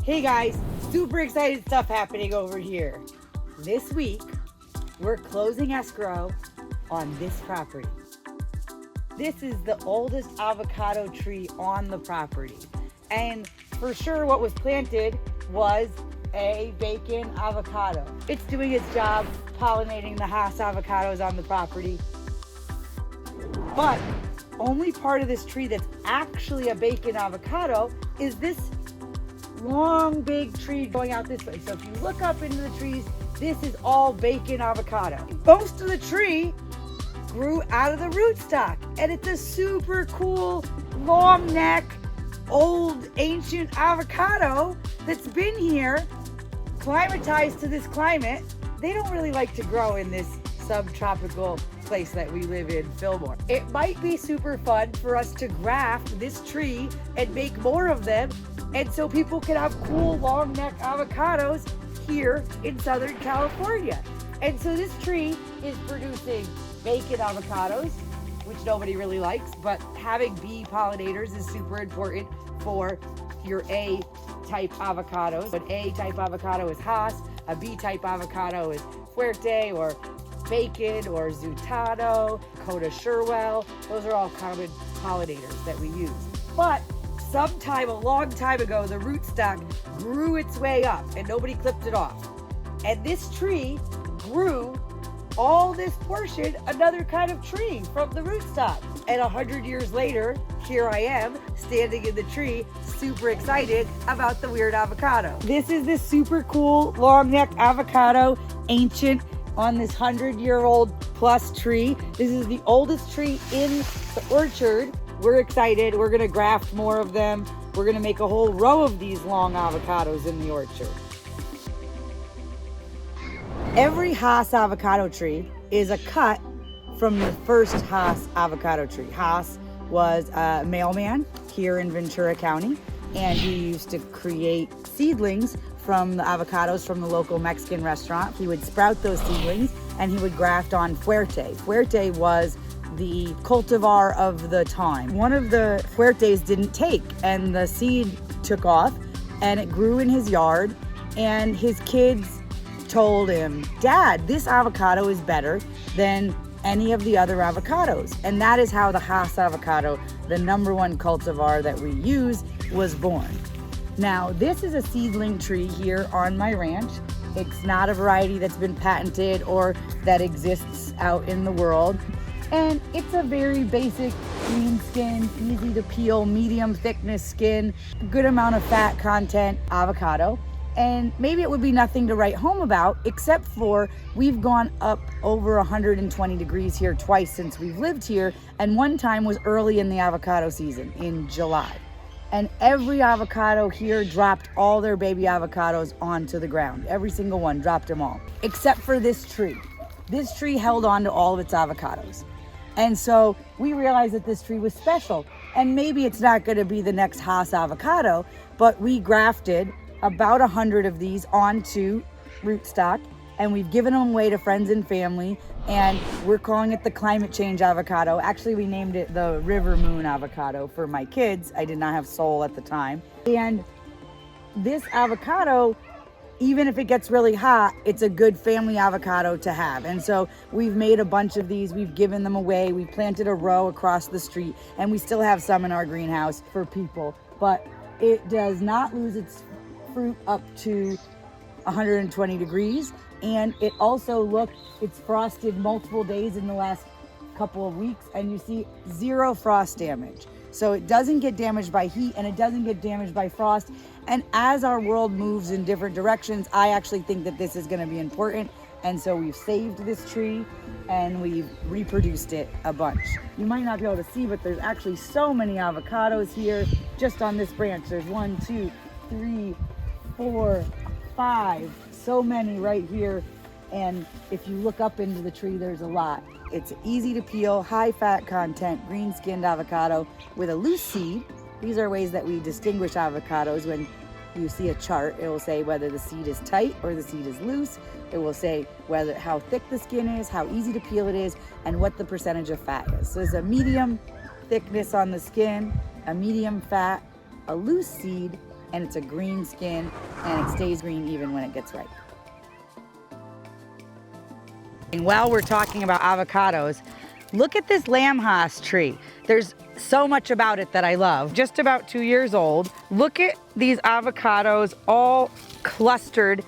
Hey guys, super excited stuff happening over here. This week, we're closing escrow on this property. This is the oldest avocado tree on the property. And for sure what was planted was a bacon avocado. It's doing its job pollinating the Hass avocados on the property. But only part of this tree that's actually a bacon avocado is this long big tree going out this way. So if you look up into the trees, this is all bacon avocado. Most of the tree grew out of the rootstock, and it's a super cool long neck old ancient avocado that's been here climatized to this climate. They don't really like to grow in this subtropical place that we live in, Fillmore. It might be super fun for us to graft this tree and make more of them, and so people can have cool long neck avocados here in Southern California. And so this tree is producing bacon avocados, which nobody really likes, but having bee pollinators is super important for your A-type avocados. An A-type avocado is Hass, a B-type avocado is Fuerte or Bacon or Zutano, Coda Sherwell. Those are all common pollinators that we use. But sometime, a long time ago, the rootstock grew its way up and nobody clipped it off. And this tree grew all this portion, another kind of tree from the rootstock. And 100 years later, here I am standing in the tree, super excited about the weird avocado. This is this super cool long neck avocado, ancient, on this 100-year-old plus tree. This is the oldest tree in the orchard. We're excited. We're gonna graft more of them. We're gonna make a whole row of these long avocados in the orchard. Every Hass avocado tree is a cut from the first Hass avocado tree. Hass was a mailman here in Ventura County, and he used to create seedlings from the avocados from the local Mexican restaurant. He would sprout those seedlings and he would graft on Fuerte. Fuerte was the cultivar of the time. One of the Fuertes didn't take, and the seed took off and it grew in his yard, and his kids told him, "Dad, this avocado is better than any of the other avocados." And that is how the Hass avocado, the #1 cultivar that we use, was born. Now, this is a seedling tree here on my ranch. It's not a variety that's been patented or that exists out in the world. And it's a very basic green skin, easy to peel, medium thickness skin, good amount of fat content avocado. And maybe it would be nothing to write home about, except for we've gone up over 120 degrees here twice since we've lived here. And one time was early in the avocado season in July. And every avocado here dropped all their baby avocados onto the ground. Every single one dropped them all, except for this tree. This tree held on to all of its avocados. And so we realized that this tree was special. And maybe it's not gonna be the next Hass avocado, but we grafted about 100 of these onto rootstock, and we've given them away to friends and family, and we're calling it the climate change avocado. Actually, we named it the River Moon avocado for my kids. I did not have Soul at the time. And this avocado, even if it gets really hot, it's a good family avocado to have. And so we've made a bunch of these, we've given them away, we planted a row across the street, and we still have some in our greenhouse for people. But it does not lose its fruit up to 120 degrees, and it also it's frosted multiple days in the last couple of weeks, and you see 0 frost damage. So it doesn't get damaged by heat, and it doesn't get damaged by frost. And as our world moves in different directions, I actually think that this is going to be important. And so we've saved this tree and we've reproduced it a bunch. You might not be able to see, but there's actually so many avocados here just on this branch. There's 1, 2, 3, 4, 5, so many right here. And if you look up into the tree, there's a lot. It's easy to peel, high fat content, green skinned avocado with a loose seed. These are ways that we distinguish avocados. When you see a chart, it will say whether the seed is tight or the seed is loose. It will say how thick the skin is, how easy to peel it is, and what the percentage of fat is. So there's a medium thickness on the skin, a medium fat, a loose seed, and it's a green skin, and it stays green even when it gets ripe. And while we're talking about avocados, look at this lamb haas tree. There's so much about it that I love. Just about 2 years old. Look at these avocados all clustered.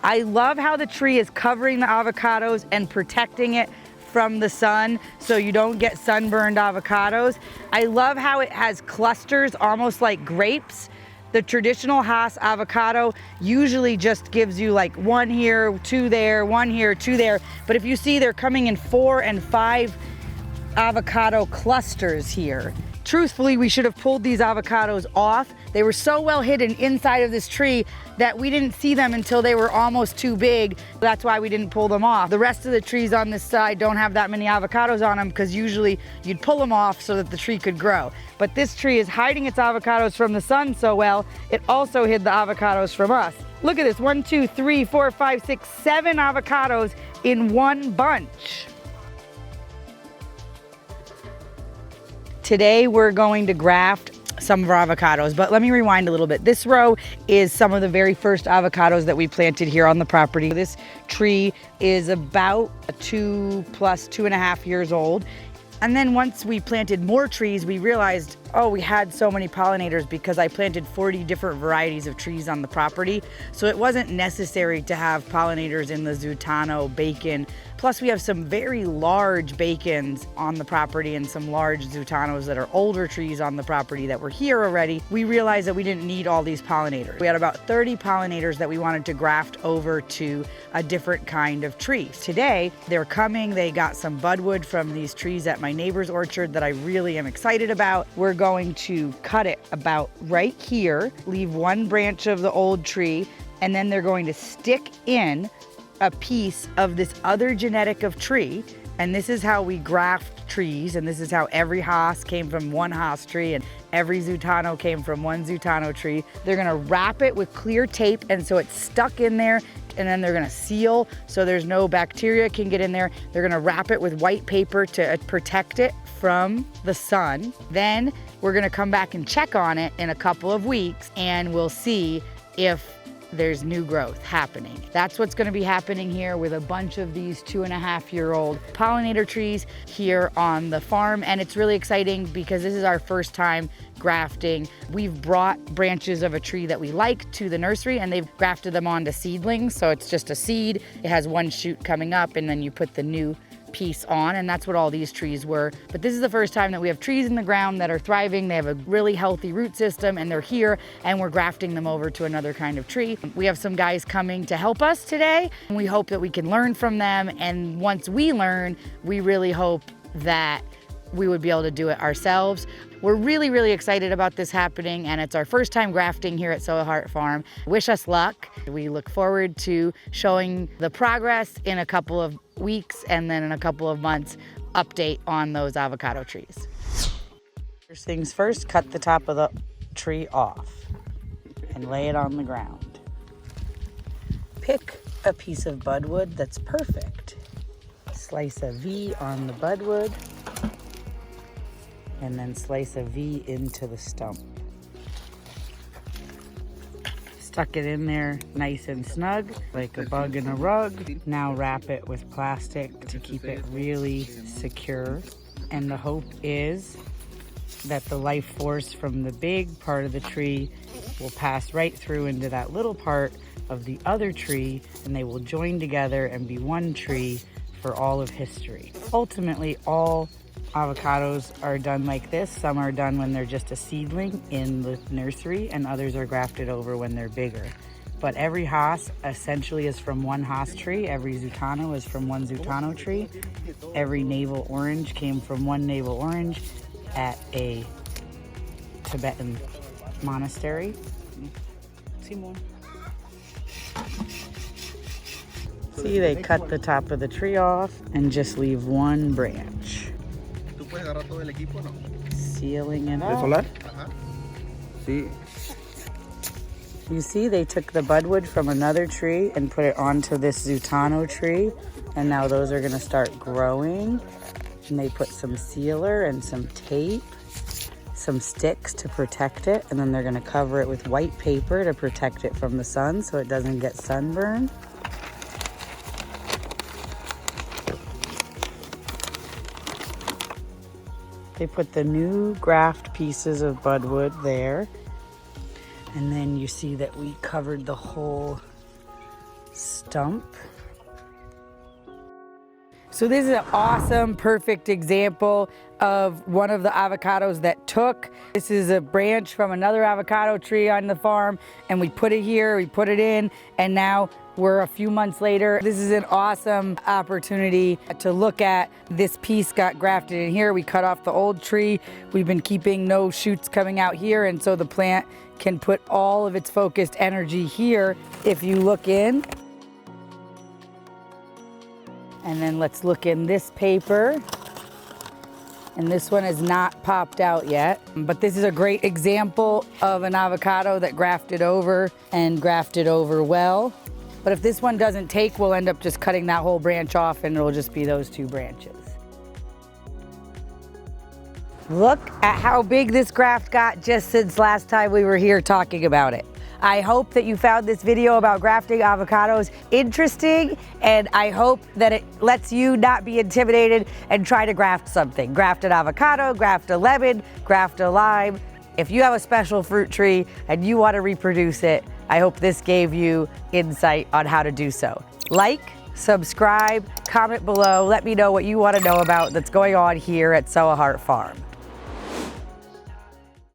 I love how the tree is covering the avocados and protecting it from the sun so you don't get sunburned avocados. I love how it has clusters almost like grapes. The traditional Hass avocado usually just gives you like one here, two there, one here, two there. But if you see, they're coming in 4 and 5 avocado clusters here. Truthfully, we should have pulled these avocados off. They were so well hidden inside of this tree that we didn't see them until they were almost too big. That's why we didn't pull them off. The rest of the trees on this side don't have that many avocados on them because usually you'd pull them off so that the tree could grow. But this tree is hiding its avocados from the sun so well, it also hid the avocados from us. Look at this, 1, 2, 3, 4, 5, 6, 7 avocados in one bunch. Today we're going to graft some of our avocados, but let me rewind a little bit. This row is some of the very first avocados that we planted here on the property. This tree is about 2.5 years old. And then once we planted more trees, we realized, oh, we had so many pollinators because I planted 40 different varieties of trees on the property. So it wasn't necessary to have pollinators in the Zutano bacon. Plus we have some very large bacons on the property and some large Zutanos that are older trees on the property that were here already. We realized that we didn't need all these pollinators. We had about 30 pollinators that we wanted to graft over to a different kind of tree. Today, they're coming. They got some budwood from these trees at my neighbor's orchard that I really am excited about. We're going to cut it about right here, leave one branch of the old tree, and then they're going to stick in a piece of this other genetic of tree. And this is how we graft trees, and this is how every Haas came from one Haas tree and every Zutano came from one Zutano tree. They're gonna wrap it with clear tape, and so it's stuck in there, and then they're gonna seal so there's no bacteria can get in there. They're gonna wrap it with white paper to protect it from the sun. Then we're gonna come back and check on it in a couple of weeks, and we'll see if there's new growth happening. That's what's going to be happening here with a bunch of these 2.5-year-old pollinator trees here on the farm. And it's really exciting because this is our first time grafting. We've brought branches of a tree that we like to the nursery, and they've grafted them onto seedlings. So it's just a seed. It has one shoot coming up, and then you put the new piece on, and that's what all these trees were. But this is the first time that we have trees in the ground that are thriving. They have a really healthy root system, and they're here, and we're grafting them over to another kind of tree. We have some guys coming to help us today, and we hope that we can learn from them. And once we learn, we really hope that we would be able to do it ourselves. We're really, really excited about this happening, and it's our first time grafting here at Engelhart Farm. Wish us luck. We look forward to showing the progress in a couple of weeks, and then in a couple of months, update on those avocado trees. First things first, cut the top of the tree off and lay it on the ground. Pick a piece of budwood that's perfect. Slice a V on the budwood, and then slice a V into the stump. Stuck it in there nice and snug, like a bug in a rug. Now wrap it with plastic to keep it really secure. And the hope is that the life force from the big part of the tree will pass right through into that little part of the other tree, and they will join together and be one tree for all of history. Ultimately, all avocados are done like this. Some are done when they're just a seedling in the nursery, and others are grafted over when they're bigger. But every Haas essentially is from one Haas tree. Every Zutano is from one Zutano tree. Every navel orange came from one navel orange at a Tibetan monastery. Simon. See, they cut the top of the tree off and just leave one branch. Sealing it up. You see, they took the budwood from another tree and put it onto this Zutano tree, and now those are gonna start growing. And they put some sealer and some tape some sticks to protect it, and then they're gonna cover it with white paper to protect it from the sun so it doesn't get sunburned. They put the new graft pieces of budwood there. And then you see that we covered the whole stump. So this is an awesome, perfect example of one of the avocados that took. This is a branch from another avocado tree on the farm, and we put it here, we put it in, and now we're a few months later. This is an awesome opportunity to look at. This piece got grafted in here. We cut off the old tree. We've been keeping no shoots coming out here, and so the plant can put all of its focused energy here. If you look in, and then let's look in this paper. And this one is not popped out yet, but this is a great example of an avocado that grafted over and grafted over well. But if this one doesn't take, we'll end up just cutting that whole branch off and it'll just be those two branches. Look at how big this graft got just since last time we were here talking about it. I hope that you found this video about grafting avocados interesting, and I hope that it lets you not be intimidated and try to graft something. Graft an avocado, graft a lemon, graft a lime. If you have a special fruit tree and you want to reproduce it, I hope this gave you insight on how to do so. Like, subscribe, comment below, let me know what you want to know about that's going on here at Engelhart Farm.